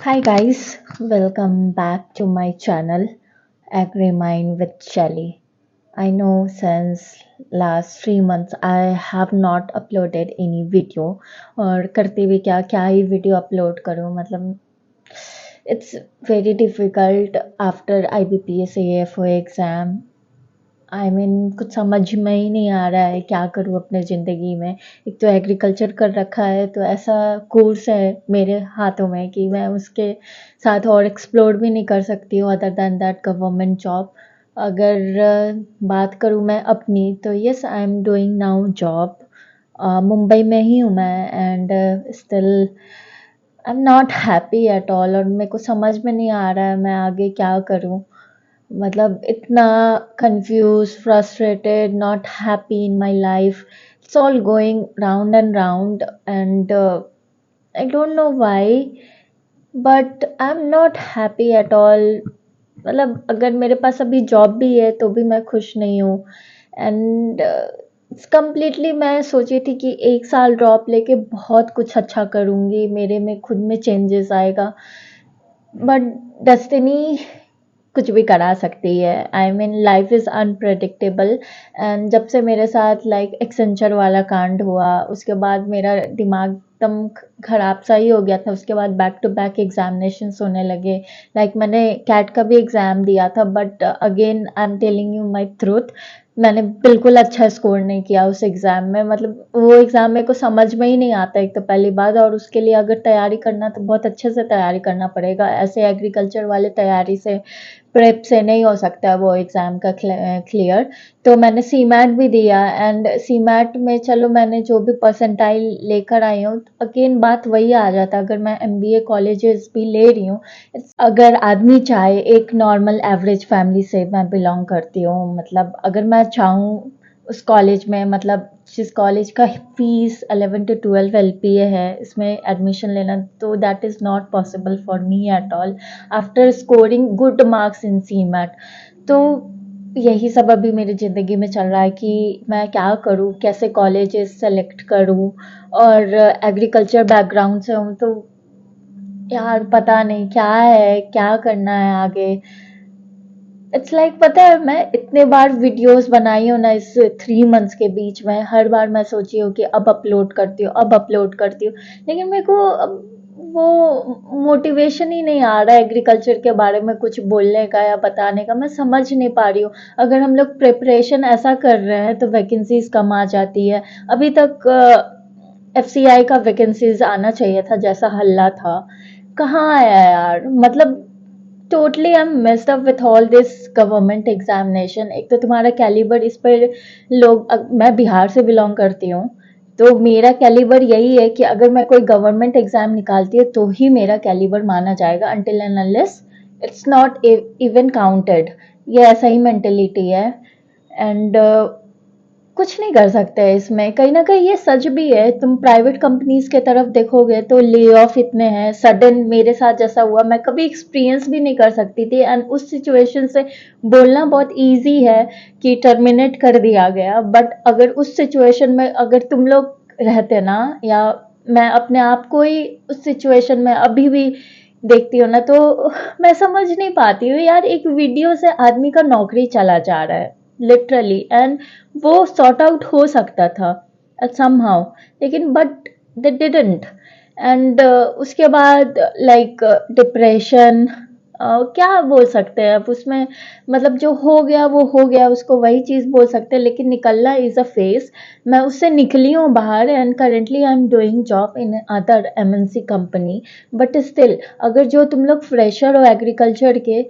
Hi guys, welcome back to my channel Agri Mind with Shelly. I know since last 3 months I have not uploaded any video और करते भी क्या क्या ही video upload करूँ मतलब it's very difficult after IBPS AFO exam कुछ समझ में ही नहीं आ रहा है क्या करूँ अपने ज़िंदगी में। एक तो एग्रीकल्चर कर रखा है तो ऐसा कोर्स है मेरे हाथों में कि मैं उसके साथ और एक्सप्लोर भी नहीं कर सकती हूँ other than that government job. अगर बात करूँ मैं अपनी तो yes I am doing now job Mumbai में ही हूँ मैं and still I am not happy at all और मेरे को समझ में नहीं आ रहा है मैं आगे क्या करूँ। मतलब इतना confuse frustrated not happy in my life it's all going round and round and I don't know why but I am not happy at all. मतलब अगर मेरे पास अभी जॉब भी है तो भी मैं खुश नहीं हूँ एंड कम्प्लीटली मैं सोची थी कि 1 साल ड्रॉप लेके बहुत कुछ अच्छा करूँगी मेरे में खुद में चेंजेस आएगा बट डेस्टिनी कुछ भी करा सकती है। I mean life is unpredictable and जब से मेरे साथ लाइक एक्सेंचर वाला कांड हुआ उसके बाद मेरा दिमाग एकदम ख़राब सा ही हो गया था। उसके बाद बैक टू बैक एग्जामिनेशंस होने लगे। लाइक मैंने कैट का भी एग्ज़ाम दिया था but again I am telling you my truth, मैंने बिल्कुल अच्छा स्कोर नहीं किया उस एग्ज़ाम में। मतलब वो एग्ज़ाम मेरे को समझ में ही नहीं आता एक तो पहली बात, और उसके लिए अगर तैयारी करना तो बहुत अच्छे से तैयारी करना पड़ेगा। ऐसे एग्रीकल्चर वाले तैयारी से प्रेप से नहीं हो सकता वो एग्ज़ाम का क्लियर। तो मैंने सीमैट भी दिया एंड सीमैट में चलो मैंने जो भी परसेंटाइल लेकर आई हूँ, अगेन बात वही आ जाता है। अगर मैं एमबीए कॉलेजेस भी ले रही हूँ, अगर आदमी चाहे, एक नॉर्मल एवरेज फैमिली से मैं बिलोंग करती हूँ, मतलब अगर मैं चाहूँ उस कॉलेज में, मतलब जिस कॉलेज का फीस 11 to 12 एलपीए है, इसमें एडमिशन लेना, तो that is not possible for me at all after scoring good marks in CMAT. तो यही सब अभी मेरी ज़िंदगी में चल रहा है कि मैं क्या करूँ, कैसे कॉलेजेस सेलेक्ट करूँ। और एग्रीकल्चर बैकग्राउंड से हूँ तो यार पता नहीं क्या है, क्या करना है आगे। इट्स लाइक पता है मैं इतने बार वीडियोस बनाई हूँ ना इस 3 मंथ्स के बीच में, हर बार मैं सोची हूँ कि अब अपलोड करती हूँ, अब अपलोड करती हूँ, लेकिन मेरे को अब वो मोटिवेशन ही नहीं आ रहा है एग्रीकल्चर के बारे में कुछ बोलने का या बताने का। मैं समझ नहीं पा रही हूँ। अगर हम लोग प्रिपरेशन ऐसा कर रहे हैं तो वैकेंसीज कम आ जाती है। अभी तक एफसीआई का वैकेंसीज आना चाहिए था जैसा हल्ला था, कहाँ आया यार। मतलब totally I am messed up with all this government examination. एक तो तुम्हारा कैलिबर इस पर लोग मैं बिहार से बिलोंग करती हूँ, तो मेरा कैलिबर यही है कि अगर मैं कोई गवर्नमेंट एग्जाम निकालती है तो ही मेरा कैलिबर माना जाएगा, until and unless it's not even counted. ये ऐसा ही मेंटेलिटी है एंड कुछ नहीं कर सकते हैं इसमें। कहीं ना कहीं ये सच भी है। तुम प्राइवेट कंपनीज के तरफ देखोगे तो ले ऑफ इतने हैं सडन। मेरे साथ जैसा हुआ मैं कभी एक्सपीरियंस भी नहीं कर सकती थी एंड उस सिचुएशन से बोलना बहुत इजी है कि टर्मिनेट कर दिया गया, बट अगर उस सिचुएशन में अगर तुम लोग रहते ना, या मैं अपने आप को ही उस सिचुएशन में अभी भी देखती हूँ ना, तो मैं समझ नहीं पाती हूँ यार। एक वीडियो से आदमी का नौकरी चला जा रहा है लिटरली, एंड वो सॉर्ट आउट हो सकता था समहाउ, लेकिन बट दे डिडंट। एंड उसके बाद लाइक डिप्रेशन, क्या बोल सकते हैं अब उसमें। मतलब जो हो गया वो हो गया, उसको वही चीज़ बोल सकते हैं, लेकिन निकलना इज़ अ फेस। मैं उससे निकली हूँ बाहर and currently I am doing job in other MNC company. But still अगर जो तुम लोग फ्रेशर हो एग्रीकल्चर के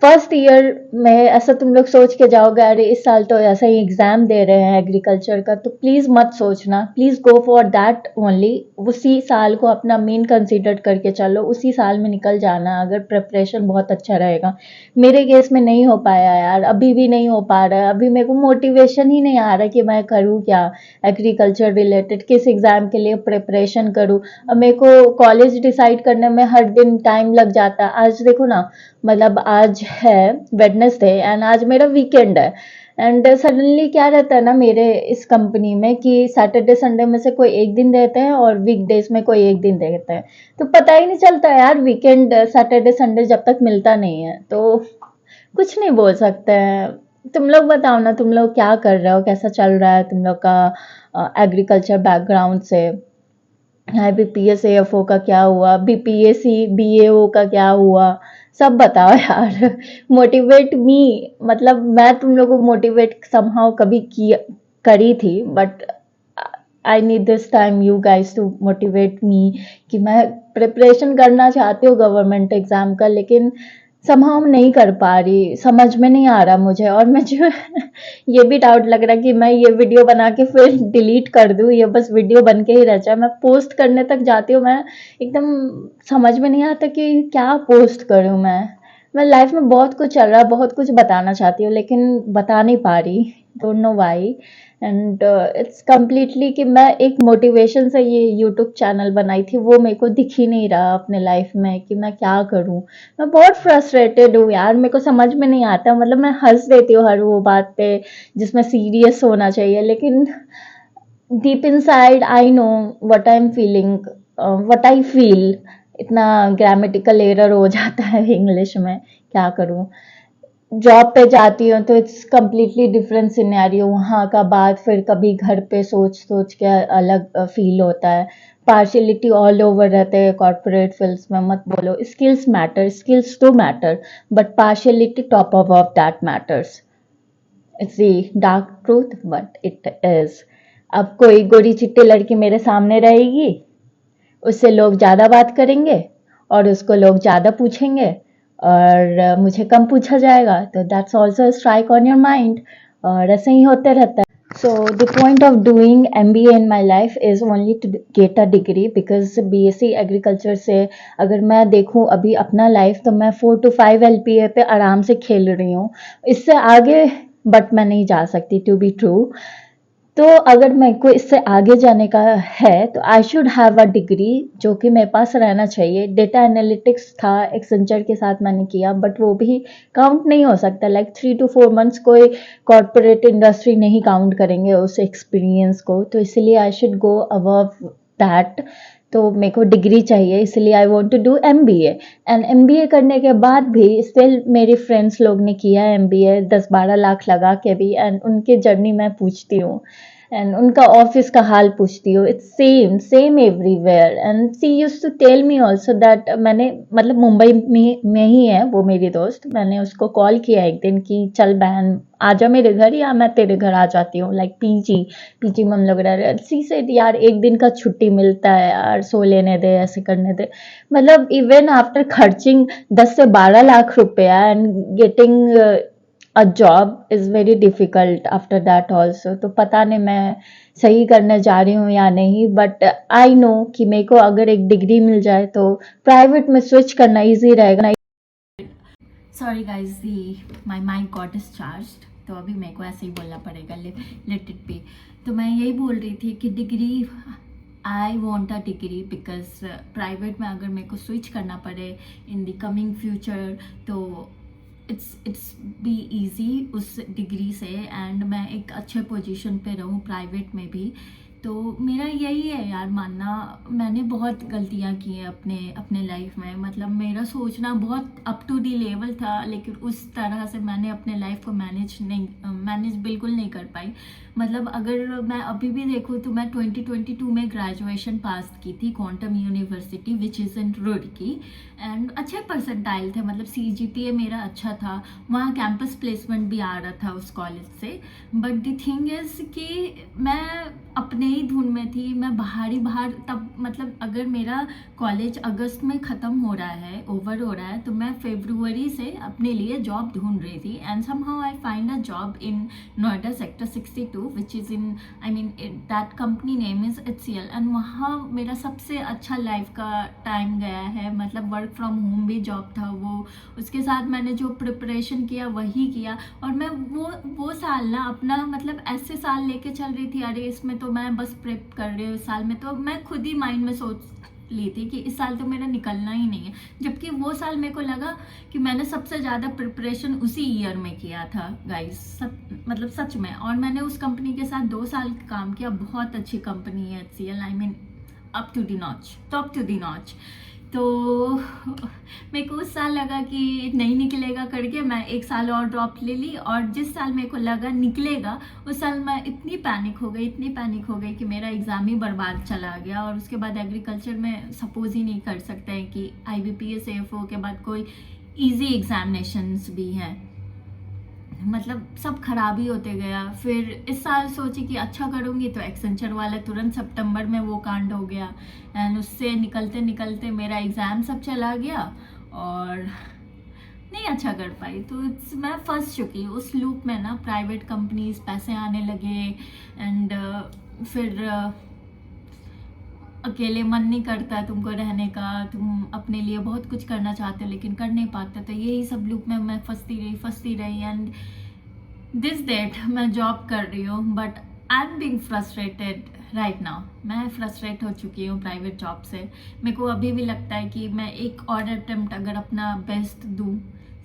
फर्स्ट ईयर में, ऐसा तुम लोग सोच के जाओगे अरे इस साल तो ऐसा ही एग्जाम दे रहे हैं एग्रीकल्चर का, तो प्लीज मत सोचना, please go for that only. उसी साल को अपना मेन कंसीडर करके चलो, उसी साल में निकल जाना अगर प्रिपरेशन बहुत अच्छा रहेगा। मेरे केस में नहीं हो पाया यार, अभी भी नहीं हो पा रहा है। अभी मेरे को मोटिवेशन ही नहीं आ रहा कि मैं करूँ क्या एग्रीकल्चर रिलेटेड, किस एग्जाम के लिए प्रिपरेशन करूँ। अब मेरे को कॉलेज डिसाइड करने में हर दिन टाइम लग जाता है। आज देखो ना, मतलब आज है वेडनेसडे एंड आज मेरा वीकेंड है एंड सडनली क्या रहता है ना मेरे इस कंपनी में कि सैटरडे संडे में से कोई एक दिन देते हैं और वीकडेज में कोई एक दिन देते हैं, तो पता ही नहीं चलता यार वीकेंड सैटरडे संडे जब तक मिलता नहीं है तो कुछ नहीं बोल सकते हैं। तुम लोग बताओ ना, तुम लोग क्या कर रहे हो, कैसा चल रहा है तुम लोग का एग्रीकल्चर बैकग्राउंड से। बीपीएस एएफओ का क्या हुआ, बीपीएससी बीएओ का क्या हुआ, सब बताओ यार। मोटिवेट मी, मतलब मैं तुम लोगों को मोटिवेट समहाउ कभी की करी थी, but I need this time you guys to motivate me कि मैं प्रिपरेशन करना चाहती हूँ गवर्नमेंट एग्जाम का, लेकिन समहाउ नहीं कर पा रही, समझ में नहीं आ रहा मुझे। और मुझे ये भी डाउट लग रहा है कि मैं ये वीडियो बना के फिर डिलीट कर दूँ, ये बस वीडियो बन के ही रह जाए। मैं पोस्ट करने तक जाती हूँ, मैं एकदम समझ में नहीं आता कि क्या पोस्ट करूँ मैं लाइफ में बहुत कुछ चल रहा है, बहुत कुछ बताना चाहती हूँ लेकिन बता नहीं पा रही, don't know why. And it's completely कि मैं एक मोटिवेशन से ये यूट्यूब चैनल बनाई थी, वो मेरे को दिख ही नहीं रहा अपने लाइफ में कि मैं क्या करूं। मैं बहुत फ्रस्ट्रेटेड हूँ यार, मेरे को समझ में नहीं आता। मतलब मैं हंस देती हूँ हर वो बात पे जिसमें सीरियस होना चाहिए, लेकिन deep inside I know what I am feeling, what I feel. इतना ग्रामेटिकल एरर हो जाता है इंग्लिश में, क्या करूं। जॉब पे जाती हूँ तो इट्स कम्प्लीटली डिफरेंट सिनेरियो, वहाँ का बात फिर कभी घर पे सोच सोच के अलग फील होता है। पार्शियलिटी ऑल ओवर रहते हैं कॉर्पोरेट फील्ड्स में, मत बोलो। Skills matter, skills to matter, but partiality top of that matters. It's the dark truth but it is. अब कोई गोरी चिट्टी लड़की मेरे सामने रहेगी, उससे लोग ज़्यादा बात करेंगे और उसको लोग ज़्यादा पूछेंगे और मुझे कम पूछा जाएगा, तो that's also strike on your mind. और ऐसे ही होते रहता है। So the point of doing MBA in my life is only to get a degree, because BSc agriculture से अगर मैं देखूं अभी अपना लाइफ, तो मैं 4 to 5 LPA पे आराम से खेल रही हूँ। इससे आगे बट मैं नहीं जा सकती, टू बी ट्रू। तो अगर मेरे को इससे आगे जाने का है तो I should have a degree जो कि मेरे पास रहना चाहिए। डेटा एनालिटिक्स था, एक्सेंचर के साथ मैंने किया, बट वो भी काउंट नहीं हो सकता। लाइक 3 to 4 months कोई कॉरपोरेट इंडस्ट्री नहीं काउंट करेंगे उस एक्सपीरियंस को, तो इसलिए I should go above that. तो मेरे को डिग्री चाहिए, इसलिए I want to do MBA. And MBA करने के बाद भी स्टिल मेरी फ्रेंड्स लोग ने किया एमबीए 10-12 लाख लगा के भी, एंड उनकी जर्नी मैं पूछती हूँ एंड उनका ऑफिस का हाल पूछती हूँ। It's same same everywhere. And she used to tell me also that, मैंने मतलब मुंबई में ही है वो मेरी दोस्त, मैंने उसको कॉल किया एक दिन कि चल बहन आजा मेरे घर या मैं तेरे घर आ जाती हूँ, लाइक पीजी में हम लोग रह रहे हैं। सी से यार एक दिन का छुट्टी मिलता है यार, सो लेने दे, ऐसे करने दे। मतलब इवन आफ्टर खर्चिंग 10 से 12 लाख रुपया and getting a job is very difficult after that also. तो पता नहीं मैं सही करने जा रही हूँ या नहीं, बट आई नो कि मेरे को अगर एक डिग्री मिल जाए तो प्राइवेट में स्विच करना ईजी रहेगा। Sorry guys, the my mic got discharged, तो अभी मेरे को ऐसे ही बोलना पड़ेगा, लेट इट बी। तो मैं यही बोल रही थी कि degree, I want a degree because private में अगर मेरे को स्विच करना पड़े इन द कमिंग फ्यूचर तो इट्स बी ईजी उस डिग्री से, एंड मैं एक अच्छे पोजीशन पे रहूँ प्राइवेट में भी। तो मेरा यही है यार मानना, मैंने बहुत गलतियाँ की हैं अपने लाइफ में। मतलब मेरा सोचना बहुत अप टू दी लेवल था, लेकिन उस तरह से मैंने अपने लाइफ को मैनेज बिल्कुल नहीं कर पाई। मतलब अगर मैं अभी भी देखूँ तो मैं 2022 में ग्रेजुएशन पास की थी quantum university which is in Roorkee, and अच्छे परसेंटाइल थे, मतलब CGPA मेरा अच्छा था, वहाँ कैंपस प्लेसमेंट भी आ रहा था उस कॉलेज से। बट द थिंग इज़ कि मैं अपने ही धुन में थी, मैं बाहर तब, मतलब अगर मेरा कॉलेज अगस्त में ख़त्म हो रहा है, ओवर हो रहा है, तो मैं फरवरी से अपने लिए जॉब ढूंढ रही थी, and somehow I find a job in Noida sector 62 which is in, I mean that company name is HCL, and वहाँ मेरा सबसे अच्छा लाइफ का टाइम गया है। मतलब वर्क फ्रॉम होम भी जॉब था वो, उसके साथ मैंने जो प्रिपरेशन किया वही किया, और मैं वो साल ना अपना मतलब ऐसे साल लेके चल रही थी, अरे इसमें तो मैं बस प्रेप कर रही हूँ, इस साल में तो मैं खुद ही माइंड में सोच ली थी कि इस साल तो मेरा निकलना ही नहीं है, जबकि वो साल मेरे को लगा कि मैंने सबसे ज़्यादा प्रिपरेशन उसी ईयर में किया था गाइस, मतलब सच में। और मैंने उस कंपनी के साथ 2 साल काम किया, बहुत अच्छी कंपनी है HCL, I mean up to the notch, top to the notch. तो मेरे को उस साल लगा कि नहीं निकलेगा करके मैं 1 साल और ड्रॉप ले ली, और जिस साल मेरे को लगा निकलेगा उस साल मैं इतनी पैनिक हो गई कि मेरा एग्ज़ाम ही बर्बाद चला गया। और उसके बाद एग्रीकल्चर में सपोज ही नहीं कर सकते हैं कि IBPS AFO के बाद कोई ईजी एग्जामिनेशंस भी हैं, मतलब सब खराब ही होते गया। फिर इस साल सोची कि अच्छा करूँगी, तो एक्सेंचर वाला तुरंत सितंबर में वो कांड हो गया, एंड उससे निकलते निकलते मेरा एग्ज़ाम सब चला गया और नहीं अच्छा कर पाई। तो मैं फंस चुकी उस लूप में ना, प्राइवेट कंपनीज, पैसे आने लगे, एंड फिर अकेले मन नहीं करता तुमको रहने का, तुम अपने लिए बहुत कुछ करना चाहते हो लेकिन कर नहीं पाते। तो यही सब लूप में मैं फंसती रही एंड दिस डेट मैं जॉब कर रही हूँ, but I am being frustrated right now. मैं फ्रस्ट्रेट हो चुकी हूँ प्राइवेट जॉब से। मेरे को अभी भी लगता है कि मैं एक और अटेम्प्ट अगर अपना बेस्ट दूँ,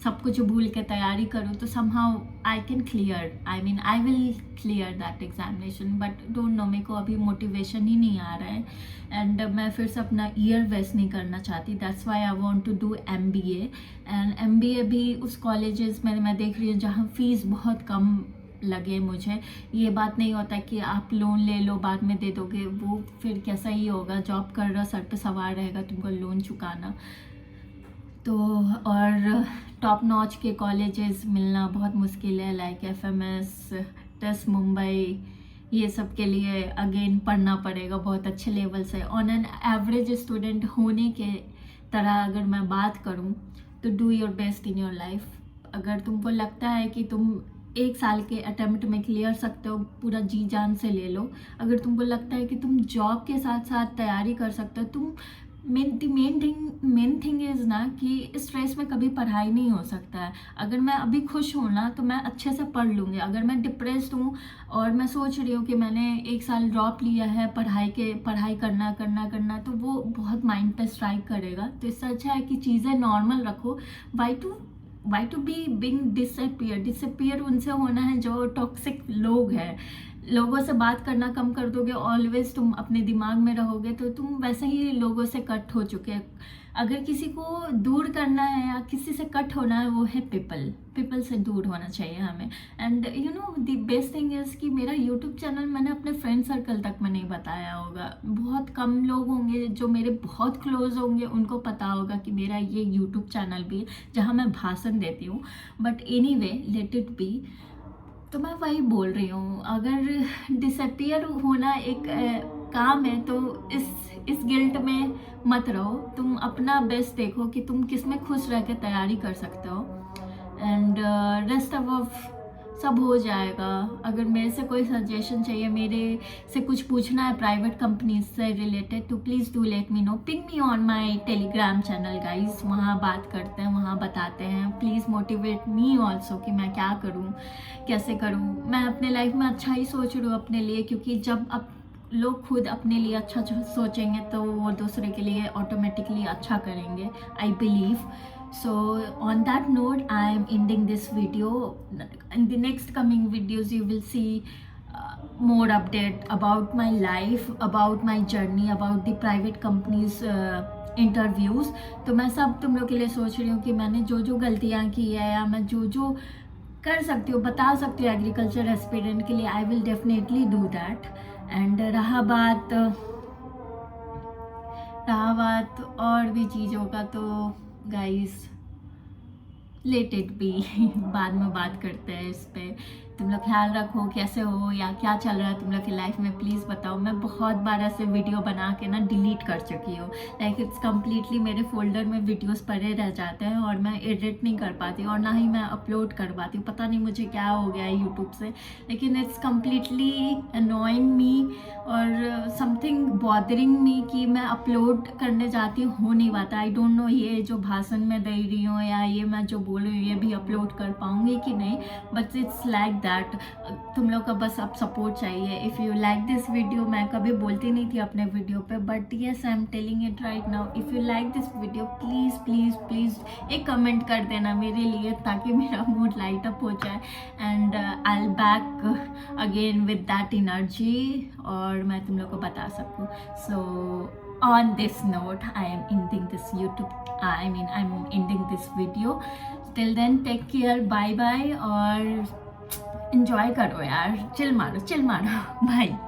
सब कुछ भूल के तैयारी करूँ, तो somehow I can clear, I mean I will clear that examination, but don't know, मेरे को अभी मोटिवेशन ही नहीं आ रहा है, एंड मैं फिर से अपना ईयर वेस्ट नहीं करना चाहती। That's why I want to do MBA, and MBA भी उस कॉलेजेस में मैं देख रही हूँ जहाँ फीस बहुत कम लगे मुझे। ये बात नहीं होता कि आप लोन ले लो बाद में दे दोगे, वो फिर कैसा ही होगा, जॉब कर रहा सर पे सवार रहेगा तुमको लोन चुकाना। तो और टॉप नॉच के कॉलेजेस मिलना बहुत मुश्किल है, लाइक FMS, टेस्ट मुंबई, ये सब के लिए अगेन पढ़ना पड़ेगा बहुत अच्छे लेवल से। ऑन एन एवरेज स्टूडेंट होने के तरह अगर मैं बात करूं, तो do your best in your life. अगर तुमको लगता है कि तुम 1 साल के अटेम्प्ट में क्लियर सकते हो, पूरा जी जान से ले लो। अगर तुमको लगता है कि तुम जॉब के साथ साथ तैयारी कर सकते हो, तुम मेन थिंग इज़ ना कि स्ट्रेस में कभी पढ़ाई नहीं हो सकता है। अगर मैं अभी खुश हूँ ना, तो मैं अच्छे से पढ़ लूँगी। अगर मैं डिप्रेस्ड हूँ और मैं सोच रही हूँ कि मैंने 1 साल ड्रॉप लिया है पढ़ाई करना, तो वो बहुत माइंड पे स्ट्राइक करेगा। तो इससे अच्छा है कि चीज़ें नॉर्मल रखो। Why to be being disappear उनसे होना है जो टॉक्सिक लोग हैं। लोगों से बात करना कम कर दोगे, ऑलवेज तुम अपने दिमाग में रहोगे, तो तुम वैसे ही लोगों से कट हो चुके हैं। अगर किसी को दूर करना है या किसी से कट होना है, वो है पीपल से दूर होना चाहिए हमें। And you know the best thing is कि मेरा यूट्यूब चैनल मैंने अपने फ्रेंड सर्कल तक में नहीं बताया होगा। बहुत कम लोग होंगे जो मेरे बहुत क्लोज होंगे, उनको पता होगा कि मेरा ये यूट्यूब चैनल भी है जहाँ मैं भाषण देती हूँ। But anyway, let it be. तो मैं वही बोल रही हूँ, अगर डिसअपियर होना एक काम है, तो इस गिल्ट में मत रहो। तुम अपना बेस्ट देखो कि तुम किस में खुश रह के तैयारी कर सकते हो, एंड रेस्ट ऑफ सब हो जाएगा। अगर मेरे से कोई सजेशन चाहिए, मेरे से कुछ पूछना है प्राइवेट कंपनी से रिलेटेड, तो please do let me know. Ping me on my Telegram channel guys, वहाँ बात करते हैं, वहाँ बताते हैं। प्लीज़ मोटिवेट मी ऑल्सो कि मैं क्या करूँ, कैसे करूँ। मैं अपने लाइफ में अच्छा ही सोच रही हूँ अपने लिए, क्योंकि जब अब लोग खुद अपने लिए अच्छा सोचेंगे तो वो दूसरे के लिए ऑटोमेटिकली अच्छा करेंगे, I believe. So on that note, I am ending this video. In the next coming videos you will see more update about my life, about my journey, about the private companies interviews. तो मैं सब तुम लोग के लिए सोच रही हूँ कि मैंने जो जो गलतियाँ की है, या मैं जो जो कर सकती हूँ, बता सकती हूँ एग्रीकल्चर एस्पिरेंट के लिए, I will definitely do that. And रहा बात और भी चीज़ों का, तो गाइस लेट इट बी, बाद में बात करते हैं इस पे। तुम लोग ख्याल रखो, कैसे हो या क्या चल रहा है तुम लोग की लाइफ में, प्लीज़ बताओ। मैं बहुत बार ऐसे वीडियो बना के ना डिलीट कर चुकी हूँ, लाइक इट्स कम्प्लीटली मेरे फोल्डर में वीडियोस पड़े रह जाते हैं और मैं एडिट नहीं कर पाती और ना ही मैं अपलोड कर पाती हूँ। पता नहीं मुझे क्या हो गया है यूट्यूब से, लेकिन इट्स कम्प्लीटली अनोइंग मी और समथिंग बॉदरिंग मी कि मैं अपलोड करने जाती हूँ, हो नहीं पाता। आई डोंट नो ये जो भाषण में दे रही हूँ या ये मैं जो बोल रही हूँ ये भी अपलोड कर पाऊँगी कि नहीं, बट इट्स लाइक दैट तुम लोग का बस अब सपोर्ट चाहिए. If you like this video, मैं कभी बोलती नहीं थी अपने वीडियो पे, but yes I am telling it right now. If you like this video, please please please एक कमेंट कर देना मेरे लिए, ताकि मेरा मूड लाइट अप हो जाए. And I will back again with that energy, और मैं तुम लोग को बता सकूँ. सो on this note, I am ending this I'm ending this video. Till then, take care, bye bye, और enjoy करो यार, chill मारो, bye.